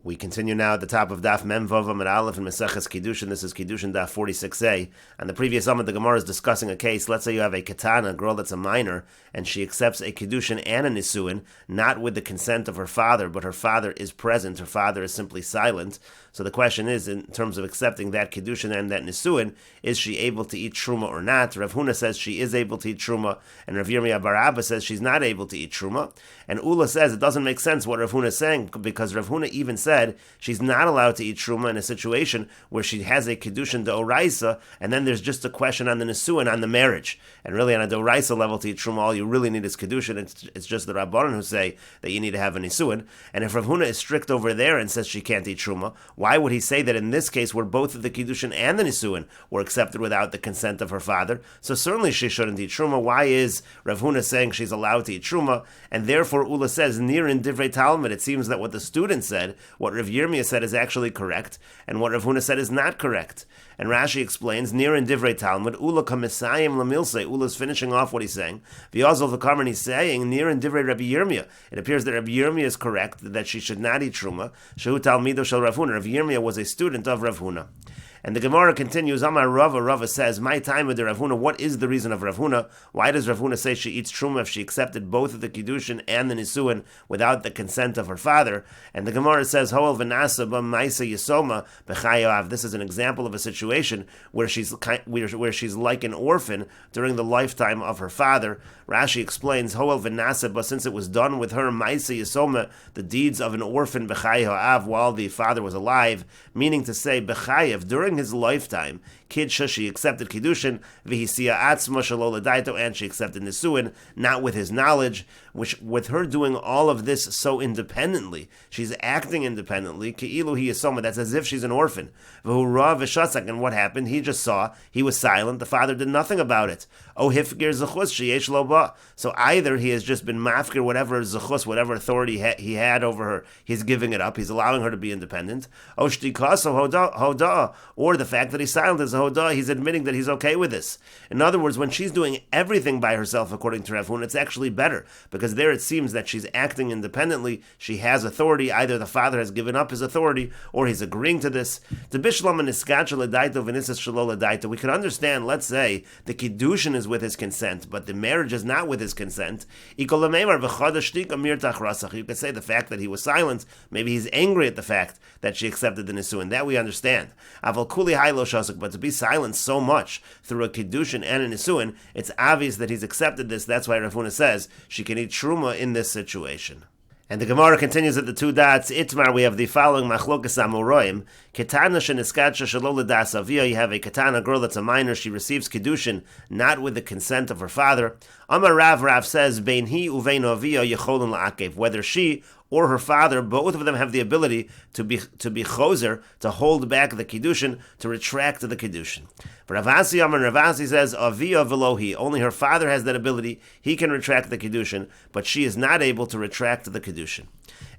We continue now at the top of Daf Mem Vav Amud Aleph in Meseches Kiddushin. This is Kiddushin Daf 46a. And the previous Amud, the Gemara is discussing a case. Let's say you have a katana, a girl that's a minor, and she accepts a Kiddushin and a Nisuin, not with the consent of her father, but her father is present. Her father is simply silent. So the question is, in terms of accepting that Kiddushin and that Nisuin, is she able to eat Truma or not? Rav Huna says she is able to eat Truma, and Rav Yirmiyah bar Abba says she's not able to eat Truma. And Ula says it doesn't make sense what Rav Huna is saying, because Rav Huna even said she's not allowed to eat Truma in a situation where she has a Kiddushin d'oraisa, and then there's just a question on the Nisuin, on the marriage. And really on a d'oraisa level to eat Truma, all you really need is Kiddushin. It's just the Rabbanan who say that you need to have a Nisuin. And if Rav Huna is strict over there and says she can't eat Truma, why would he say that in this case where both of the Kiddushin and the Nisuin were accepted without the consent of her father? So certainly she shouldn't eat Truma. Why is Rav Huna saying she's allowed to eat Truma? And therefore Ula says, near in Divrei Talmud, it seems that what the student said, what Rav Yirmiyah said is actually correct, and what Rav Huna said is not correct. And Rashi explains, near in Divrei Talmud, Ula kamesayim lamilse, Ula's finishing off what he's saying. V'yazol v'karman, he's saying, near in Divrei Rabbi Yirmiyah. It appears that Rabbi Yirmiyah is correct, that she should not eat Truma. Shehu talmido shel Rav Huna. Rabbi Yirmiyah was a student of Rav Huna. And the Gemara continues, Amar Rava, Rava says, my time with the Rav Huna, what is the reason of Rav Huna? Why does Rav Huna say she eats Truma if she accepted both of the Kiddushin and the Nisuin without the consent of her father? And the Gemara says, Hoel v'nasa b'maisa yisoma b'chayav. This is an example of a situation where she's like an orphan during the lifetime of her father. Rashi explains, Hoel v'nasa, but since it was done with her, maisa yisoma, the deeds of an orphan b'chayav while the father was alive, meaning to say, b'chayav, during his lifetime, Kidsha, she accepted Kiddushin, Vihisiya Atzma Shalola Daito, and she accepted Nisuin, not with his knowledge, which with her doing all of this so independently, she's acting independently, Ke'ilu Hi Yisoma, that's as if she's an orphan. V'hura V'shasak, and what happened? He just saw, he was silent, the father did nothing about it. Oh Hifgir Zechus Sheyesh Lo Ba. So either he has just been mafkir, whatever Zechus, whatever authority he had over her, he's giving it up, he's allowing her to be independent. Oh Shtikasa Hoda, or the fact that he's silent is Hoda, he's admitting that he's okay with this. In other words, when she's doing everything by herself, according to Rav Huna, it's actually better, because there it seems that she's acting independently, she has authority, either the father has given up his authority, or he's agreeing to this. We can understand, let's say, the Kiddushin is with his consent, but the marriage is not with his consent. You could say the fact that he was silent, maybe he's angry at the fact that she accepted the Nisuin, that we understand. But to be silent so much through a Kiddushin and a Nisuin, it's obvious that he's accepted this. That's why Rav Huna says she can eat Truma in this situation. And the Gemara continues at the two dots. Itmar, we have the following machlokas amoraim. Ketana sheniskadsha shelo l'das avia. You have a katana girl that's a minor. She receives Kiddushin not with the consent of her father. Amar Rav says, Bein hi uvein avia yecholin la'akev. Whether she or her father, both of them have the ability to be choser, to hold back the Kiddushin, to retract the Kiddushin. Ravasi Amar Ravasi says, Avia velohi, only her father has that ability, he can retract the Kiddushin, but she is not able to retract the Kiddushin.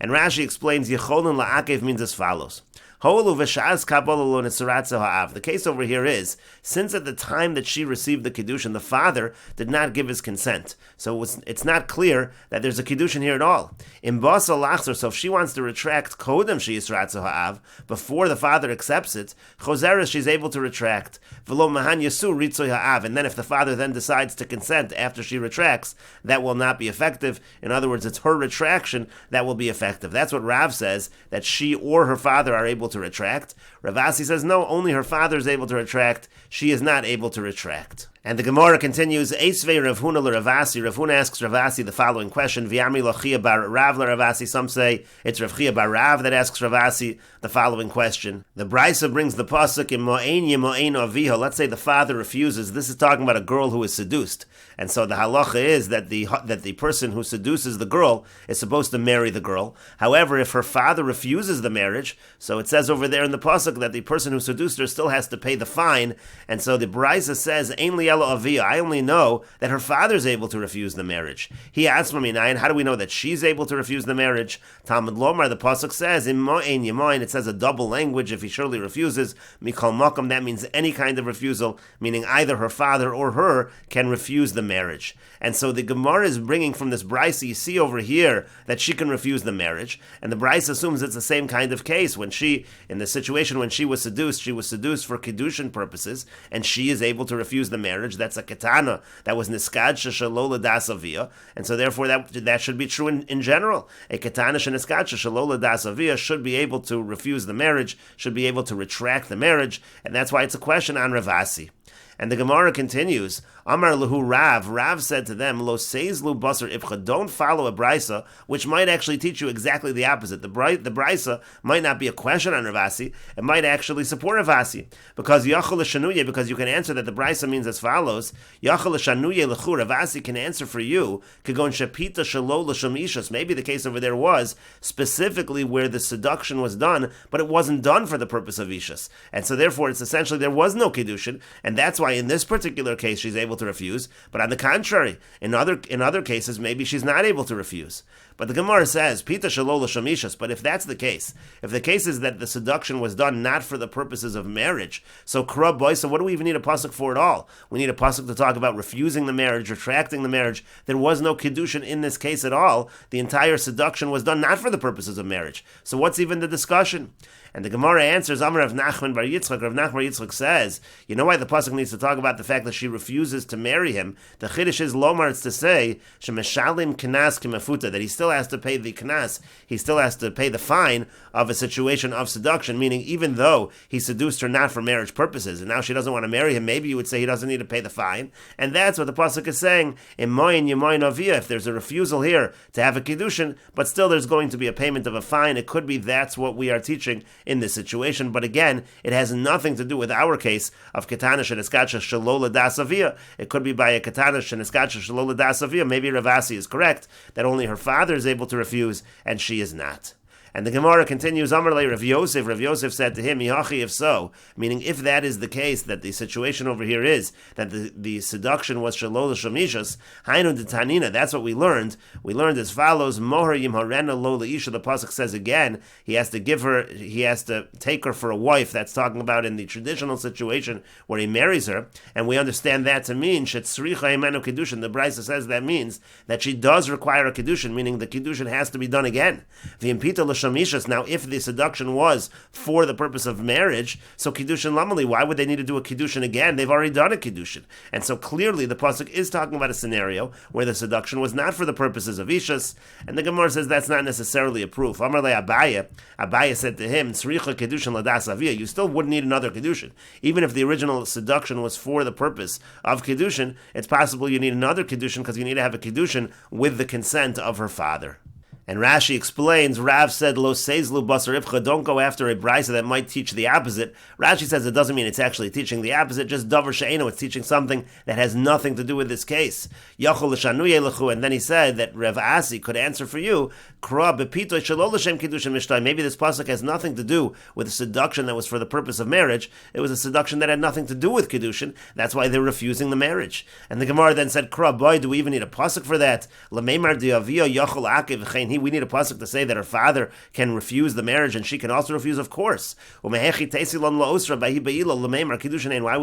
And Rashi explains, Yecholin la'akev means as follows. The case over here is, since at the time that she received the Kiddushin, the father did not give his consent. So it's not clear that there's a Kiddushin here at all. So if she wants to retract Kodem She'Yisratza Ha'av, before the father accepts it, Choseres, she's able to retract. V'lo Mahan Yasu Ritzoy Ha'av. And then if the father then decides to consent after she retracts, that will not be effective. In other words, it's her retraction that will be effective. That's what Rav says, that she or her father are able to retract. Ravasi says no, only her father is able to retract, she is not able to retract. And the Gemara continues, Eisvei Rav Huna l'Ravasi. Rav Huna asks Ravasi the following question, V'yami l'Chia bar Rav l'Ravasi. Some say it's Rav Chia bar Rav that asks Ravasi the following question. The Brisa brings the pasuk in Mo'ein Yemo'ein Aviha. Let's say the father refuses. This is talking about a girl who is seduced. And so the halacha is that the person who seduces the girl is supposed to marry the girl. However, if her father refuses the marriage, so it says over there in the pasuk that the person who seduced her still has to pay the fine. And so the Brisa says, Ein li elo avia. I only know that her father is able to refuse the marriage. He asked me, and how do we know that she's able to refuse the marriage? Talmud Lomar, the pasuk says, in Mo'ein Yemoin, it says a double language. If he surely refuses, Mikol Mokum, that means any kind of refusal, meaning either her father or her can refuse the marriage. And so the Gemara is bringing from this Brisa, you see over here, that she can refuse the marriage. And the Brisa assumes it's the same kind of case. When she, in the situation when she was seduced for Kiddushin purposes, and she is able to refuse the marriage. That's a ketana. That was niskad shelo l'das avia. And so therefore that should be true in general. A ketana sheniskad shelo l'das avia should be able to refuse the marriage, should be able to retract the marriage. And that's why it's a question on Ravasi. And the Gemara continues, Amar Lahu Rav. Rav said to them, Lo seizlu basar ibcha. Don't follow a brisa, which might actually teach you exactly the opposite. The brisa might not be a question on Ravasi. It might actually support Ravasi. Because Yachal l'shanuye, because you can answer that the brisa means as follows, Yachal l'shanuye l'chu. Ravasi can answer for you, Kagon shapita shalo l'sham ishas. Maybe the case over there was specifically where the seduction was done, but it wasn't done for the purpose of ishas. And so therefore it's essentially there was no Kiddushin, and that's why in this particular case she's able to refuse, but on the contrary, in other cases maybe she's not able to refuse. But the Gemara says, Pita Shalola Shamishas, but if that's the case, if the case is that the seduction was done not for the purposes of marriage, so Krab Boy, so what do we even need a pasuk for at all? We need a pasuk to talk about refusing the marriage, retracting the marriage. There was no Kiddushin in this case at all. The entire seduction was done not for the purposes of marriage. So what's even the discussion? And the Gemara answers, Amar Rav Nachman bar Yitzchak. Rav Nachman bar Yitzchak says, you know why the pasuk needs to talk about the fact that she refuses to marry him? The Chiddush is Lomar, it's to say, Shemeshalim Knas Kimafuta, that he still has to pay the Knas, he still has to pay the fine of a situation of seduction, meaning even though he seduced her not for marriage purposes, and now she doesn't want to marry him, maybe you would say he doesn't need to pay the fine. And that's what the pasuk is saying, in Moin Yemoin Avia, if there's a refusal here to have a Kiddushin, but still there's going to be a payment of a fine, it could be that's what we are teaching in this situation, but again, it has nothing to do with our case of Ketana Sheniskacha Shalola Dasavia. It could be by a Ketana Sheniskacha Shalola Dasavia. Maybe Ravasi is correct that only her father is able to refuse and she is not. And the Gemara continues, Amarle Rav Yosef. Rav Yosef said to him, Yachi, if so, meaning if that is the case, that the situation over here is that the seduction was Shalola Shamishas, Hainu de Tanina, that's what we learned. We learned as follows, Moher Yimharena Lola Isha, the pasuk says again, he has to take her for a wife. That's talking about in the traditional situation where he marries her, and we understand that to mean Shetzricha Imenu Kiddushin. The Brisa says that means that she does require a Kiddushin, meaning the Kiddushin has to be done again. The Impita Now, if the seduction was for the purpose of marriage, so Kiddushin Lamali, why would they need to do a Kiddushin again? They've already done a Kiddushin. And so clearly the pasuk is talking about a scenario where the seduction was not for the purposes of Ishas, and the Gemara says that's not necessarily a proof. Amar le Abaye said to him, Tzricha Kiddushin Ladas Avia, you still wouldn't need another Kiddushin. Even if the original seduction was for the purpose of Kiddushin, it's possible you need another Kiddushin because you need to have a Kiddushin with the consent of her father. And Rashi explains, Rav said, Lo seizlu basar ifcha, don't go after a brisa that might teach the opposite. Rashi says it doesn't mean it's actually teaching the opposite, just davar she'eno, it's teaching something that has nothing to do with this case. Yachol l'shanuye lechu, and then he said that Rav Asi could answer for you, Kra bepito shelo l'shem kiddushin mishtay. Maybe this pasuk has nothing to do with a seduction that was for the purpose of marriage. It was a seduction that had nothing to do with kiddushin. That's why they're refusing the marriage. And the Gemara then said, Kra, boy, do we even need a pasuk for that? L'meimar diavia yachol akev v'chein. We need a pasuk to say that her father can refuse the marriage and she can also refuse, of course. Why would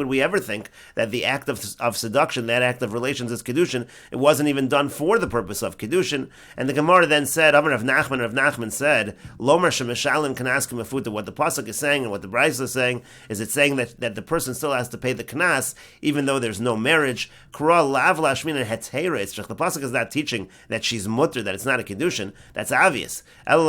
we ever think that the act of seduction, that act of relations is Kiddushin? It wasn't even done for the purpose of Kiddushin. And the Gemara then said, Rav Nachman said, Lomar shemeshalim kanas k'mefuta. What the pasuk is saying and what the Brisa is saying is it's saying that the person still has to pay the kanas even though there's no marriage. Kra lav lashmin and hetera. It's just the pasuk is not teaching that she's mutter, that it's not a Kiddushin. That's obvious. It's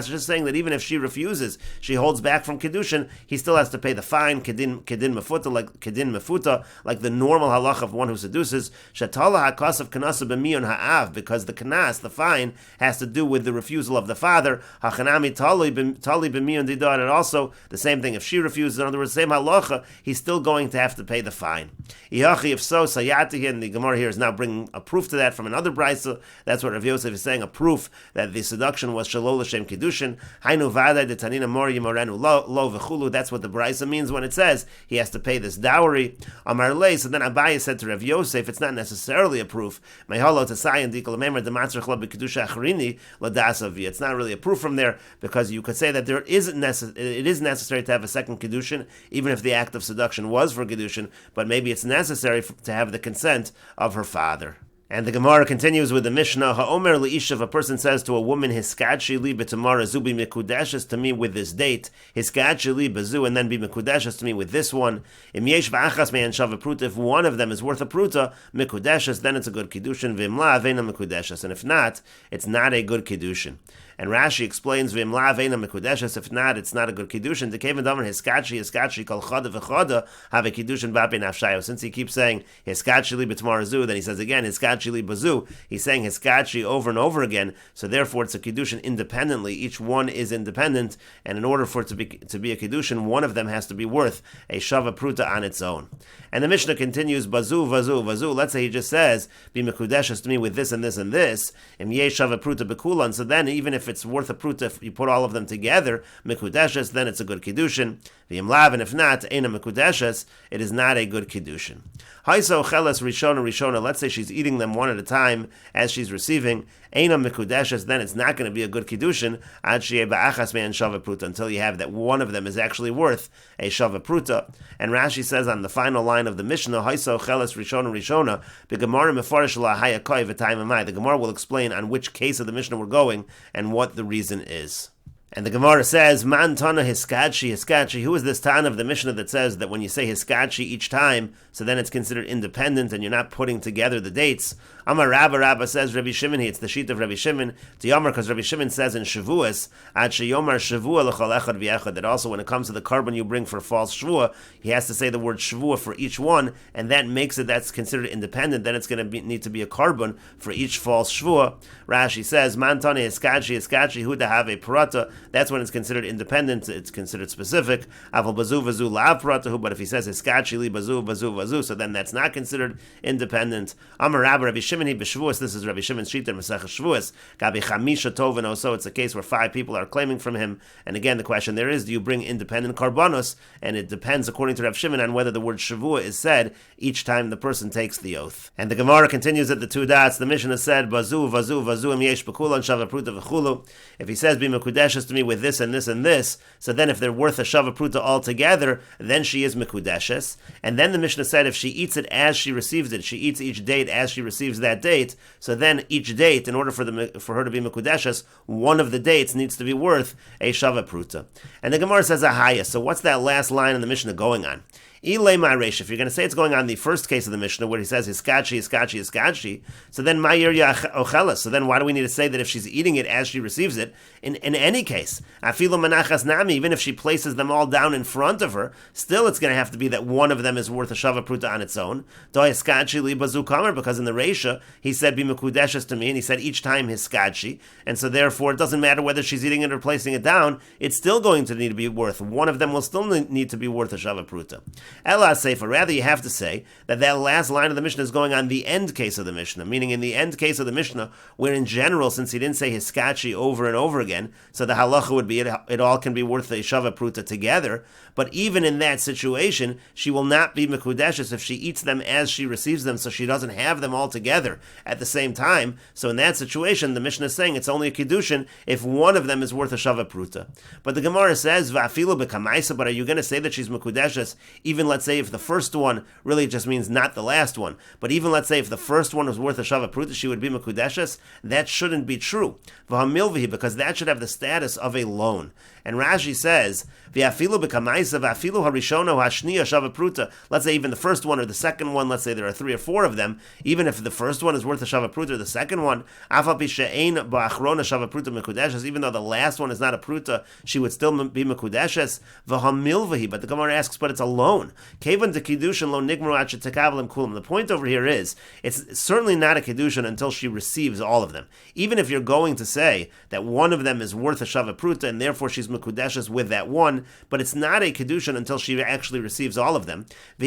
just saying that even if she refuses, she holds back from Kiddushin, he still has to pay the fine, kedin mefuta, like the normal halach of one who seduces, shatala hakasav kanasa b'miyun ha'av, because the kanas, the fine, has to do with the refusal of the father, hachanami tali b'miyun didar, and also the same thing, if she refuses, in other words, same halacha, he's still going to have to pay the fine. If so, sayati, and the Gemara here is now bringing a proof to that from another brisa, That's what Rav Yosef is saying, a proof that the seduction was Shalol L'Shem Kiddushin. Hainu Vadai de Tanina Mori Yimorenu Lo V'chulu. That's what the Brisa means when it says he has to pay this dowry. Amar Lei. So then Abaye said to Rav Yosef, it's not necessarily a proof. Meholo Tasayin Dikol Memer Dematzrich Lo B'Kedusha Achrini Ladasavi. It's not really a proof from there, because you could say that it is necessary to have a second Kiddushin, even if the act of seduction was for Kiddushin, but maybe it's necessary to have the consent of her father. And the Gemara continues with the Mishnah, Ha'omer Le'ishav, a person says to a woman, Hiskadshi li b'tamara zubi mikudeshes to me with this date, Hiskadshi li b'zu, and then be mikudeshes to me with this one. Im yesh v'achas me'an shav pruta, if one of them is worth a pruta, mikudeshes, then it's a good kiddushin, v'imla aveina mikudeshes, and if not, it's not a good kiddushin. And Rashi explains, v'imla aveina mikudeshes, if not, it's not a good kiddushin. The Kevin Damer, Hiskadshi, kol chada v'chada, have a kiddushin b'apei nafshayo. Since he keeps saying, Hiskadshi li b'tamara zu, then he says again, Hiskadshi bazu. He's saying hiskachi over and over again, so therefore it's a kiddushin independently. Each one is independent, and in order for it to be a kiddushin, one of them has to be worth a shava pruta on its own. And the Mishnah continues, bazu, vazu, vazu. Let's say he just says, be mekudeshes to me with this and this and this, im ye shava pruta bekulan. So then, even if it's worth a pruta, if you put all of them together, mekudeshes, then it's a good kiddushin. The imlav, and if not, eina mekudeshes, it is not a good kiddushin. Haiso cheles rishona. Let's say she's eating them one at a time as she's receiving. Eina mikudeshes, then it's not going to be a good kiddushin ad sheyeh ba'achas me'an shava pruta, until you have that one of them is actually worth a shava pruta. And Rashi says on the final line of the Mishnah, Haiso cheles rishona, b'gemara mefarish la hayakoi v'tayim amai. The Gemara will explain on which case of the Mishnah we're going and what the reason is. And the Gemara says, Man Tana Hiskadshi. Who is this Tana of the Mishnah that says that when you say Hiskadshi each time, so then it's considered independent and you're not putting together the dates? Amar Rabba says Rabbi Shimon, it's the sheet of Rabbi Shimon, to Yomar, because Rabbi Shimon says in Shavuos, Ad Sheyomar Shavua l'chol echad v'echad, that also when it comes to the carbon you bring for false Shavua, he has to say the word Shavua for each one, and that makes it that's considered independent. Then it's going to need to be a carbon for each false Shavua. Rashi says, Man Tana Hiskadshi, who to have a parata. That's when it's considered independent, it's considered specific. Aval bazu vazu la'av paratahu, but if he says hiskachi li bazu, so then that's not considered independent. Amar Rabbi Shimon b'Shavuos, this is Rabbi Shimon's sheet in Mesechet Shavuos. Gabi chamisha toven also, it's a case where 5 people are claiming from him. And again, the question there is, do you bring independent karbanos? And it depends, according to Rabbi Shimon, on whether the word Shavua is said each time the person takes the oath. And the Gemara continues at the 2 dots. The Mishnah said, vazu im yesh b'kulan shava pruta v'chulu. If he says, be mekudeshes to me with this and this and this, so then if they're worth a shava pruta altogether, then she is mekudeshes. And then the Mishnah said if she eats it as she receives it, she eats each date as she receives that date, so then each date, in order for her to be mekudeshes, one of the dates needs to be worth a shava pruta. And the Gemara says ahaya. So what's that last line in the Mishnah going on? If you're going to say it's going on the first case of the Mishnah where he says hiskachi, so then ma'ir ochelas. So then why do we need to say that if she's eating it as she receives it? In any case, afilu manachas nami, even if she places them all down in front of her, still it's going to have to be that one of them is worth a shava pruta on its own. Do hiskachi li bazu kamer, because in the Reisha he said be mekudeshes to me, and he said each time hiskachi, and so therefore it doesn't matter whether she's eating it or placing it down, it's still going to need to be worth. One of them will still need to be worth a shava pruta. Ela Sefer, rather you have to say that last line of the Mishnah is going on the end case of the Mishnah, meaning in the end case of the Mishnah, where in general, since he didn't say hiskachi over and over again, so the halacha would be it all can be worth a shava pruta together, but even in that situation, she will not be mekudeshes if she eats them as she receives them, so she doesn't have them all together at the same time. So in that situation, the Mishnah is saying it's only a kiddushin if one of them is worth a shava pruta. But the Gemara says, va'afilu b'kamaisa, but are you going to say that she's mekudeshes even, let's say, if the first one really just means not the last one, but even let's say if the first one was worth a shava pruta, she would be mekudeshes? That shouldn't be true, because that should have the status of a loan. And Rashi says, v'afilu b'kamaisa v'afilu harishona hashniya shava pruta. Let's say even the first one or the second one, let's say there are 3 or 4 of them, even if the first one is worth a shava pruta, or the second one, afal pi she'ein ba'achrona shava pruta mekudeshes, even though the last one is not a pruta, she would still be mekudeshes. V'hamilvahi, but the Gemara asks, but it's a loan. alone. Kevan de Kiddushin lo nigmaru ad shetekabel kulam. The point over here is, it's certainly not a Kiddushin until she receives all of them. Even if you're going to say that one of them is worth a Shava Pruta, and therefore she's Mekudeshes with that one, but it's not a Kiddushin until she actually receives all of them. Now,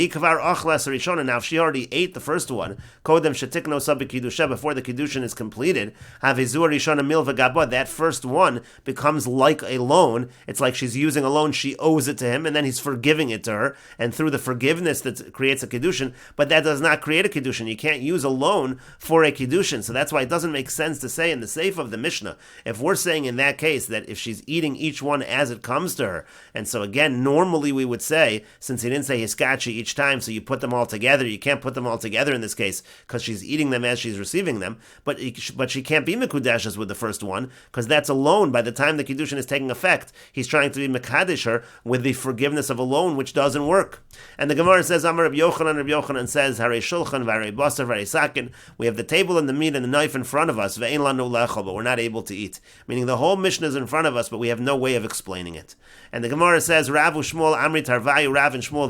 if she already ate the first one, Kodem shetikno sabi Kiddusha, before the Kiddushin is completed, that first one becomes like a loan. It's like she's using a loan, she owes it to him, and then he's forgiving it to her, and through the forgiveness that creates a Kiddushin, but that does not create a Kiddushin. You can't use a loan for a Kiddushin, so that's why it doesn't make sense to say in the Seif of the Mishnah, if we're saying in that case that if she's eating each one as it comes to her, and so again, normally we would say, since he didn't say hiskachi each time, so you put them all together, you can't put them all together in this case, because she's eating them as she's receiving them, but she can't be Mekudeshes with the first one, because that's a loan. By the time the Kiddushin is taking effect, he's trying to be Mekadesh her with the forgiveness of a loan, which doesn't work. And the Gemara says, Amar Rabbi Yochanan says, Hare Shulchan, Hare Basar, Hare Sakin, we have the table and the meat and the knife in front of us, Ve'ein lanu lechol, but we're not able to eat. Meaning the whole Mishnah is in front of us, but we have no way of explaining it. And the Gemara says, Rav Shmuel, Amri Tarvayu, Rav and Shmuel,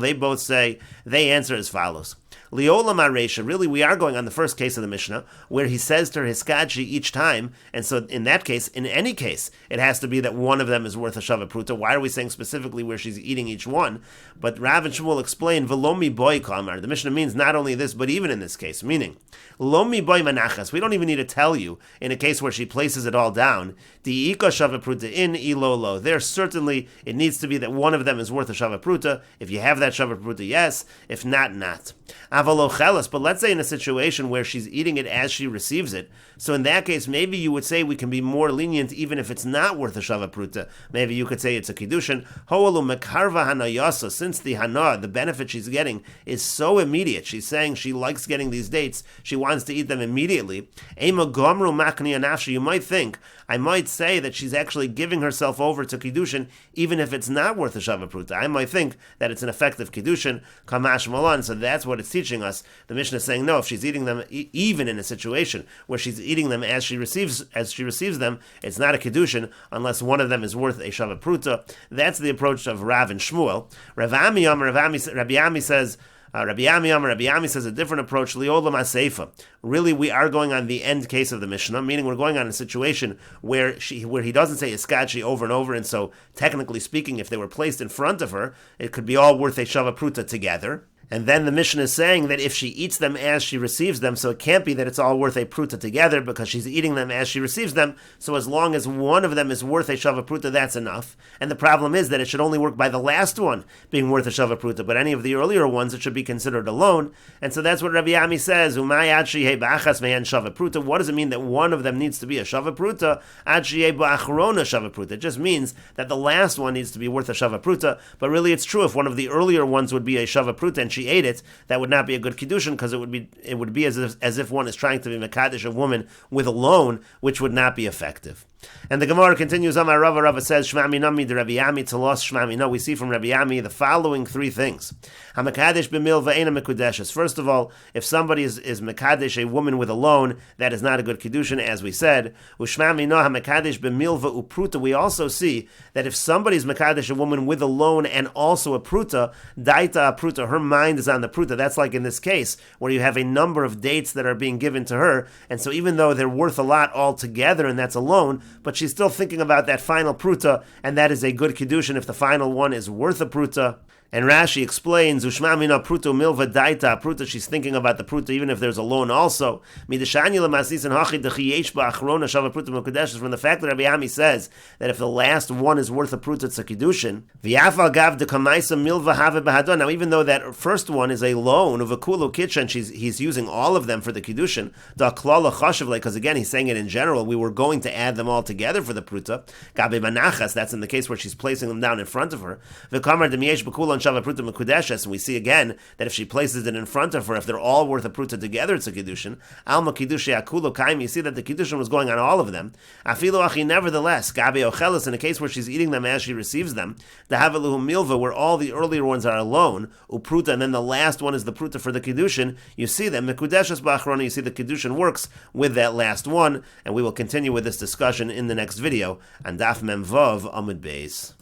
they answer as follows. Liolam Aresha, really we are going on the first case of the Mishnah, where he says to her hiskachi each time, and so in that case, in any case, it has to be that one of them is worth a Shava Pruta. Why are we saying specifically where she's eating each one? But Rav and Shmuel explain, Velomi boy kamar. The Mishnah means not only this, but even in this case, meaning, Lomi boy manachas. We don't even need to tell you, in a case where she places it all down, Di ika Shava Pruta in ilolo. There certainly, it needs to be that one of them is worth a Shava Pruta. If you have that Shava Pruta, yes. If not, not. But let's say in a situation where she's eating it as she receives it, so in that case, maybe you would say we can be more lenient even if it's not worth a Shava Pruta. Maybe you could say it's a Kiddushin. Ho'alu mekarva hanayasa, since the hana, the benefit she's getting, is so immediate. She's saying she likes getting these dates, she wants to eat them immediately. Ema gomru makni anafshi, you might think, I might say that she's actually giving herself over to Kiddushin even if it's not worth a Shava Pruta. I might think that it's an effective Kiddushin, kamash malan, so that's what it's teaching us. The Mishnah is saying no, if she's eating them even in a situation where she's eating them as she receives them, it's not a Kiddushin unless one of them is worth a Shava Pruta. That's the approach of Rav and Shmuel. Rabbi Ami says a different approach. Liolam aseifa. Really, we are going on the end case of the Mishnah, meaning we're going on a situation where he doesn't say iskachi over and over, and so technically speaking, if they were placed in front of her, it could be all worth a Shava Pruta together. And then the Mishnah is saying that if she eats them as she receives them, so it can't be that it's all worth a pruta together because she's eating them as she receives them. So as long as one of them is worth a shava pruta, that's enough. And the problem is that it should only work by the last one being worth a shava pruta, but any of the earlier ones, it should be considered a loan. And so that's what Rabbi Ami says. Shava pruta. What does it mean that one of them needs to be a shava pruta? Shava pruta. It just means that the last one needs to be worth a shava pruta. But really, it's true if one of the earlier ones would be a shava pruta and she ate it, that would not be a good kiddushin because it would be as if one is trying to be mekadesh a woman with a loan, which would not be effective. And the Gemara continues, Amar Rava says, Shmami nami de Rabbi Ami telos Shmami no. We see from Rabbi Ami the following three things. HaMekadesh b'mil v'eina mekudeshes. First of all, if somebody is mekadesh a woman with a loan, that is not a good kiddushin, as we said. Ushmami no HaMekadesh b'mil v'upruta. We also see that if somebody is mekadesh a woman with a loan and also a pruta, daita pruta, her mind is on the pruta. That's like in this case, where you have a number of dates that are being given to her, and so even though they're worth a lot altogether, and that's a loan, but she's still thinking about that final pruta, and that is a good kiddushin if the final one is worth a pruta. And Rashi explains, Ushma mina pruto milva daita pruta. She's thinking about the pruta even if there's a loan also. From the fact that Rabbi Ami says that if the last one is worth a pruta, it's a kiddushin. Now, even though that first one is a loan of a kulu kitchen, he's using all of them for the kiddushin. Because again, he's saying it in general. We were going to add them all together for the pruta. That's in the case where she's placing them down in front of her. And we see again that if she places it in front of her, if they're all worth a pruta together, it's a kiddushin. Alma kiddushi akulo kaim. You see that the kiddushin was going on all of them. Afilu achi, nevertheless, gabe ochelis, in a case where she's eating them as she receives them, dahaveluhu milva, where all the earlier ones are alone, upruta, and then the last one is the pruta for the kiddushin. You see them mekudeshes ba'achrona. You see the kiddushin works with that last one, and we will continue with this discussion in the next video on Daf Mem Vav Amud Beis.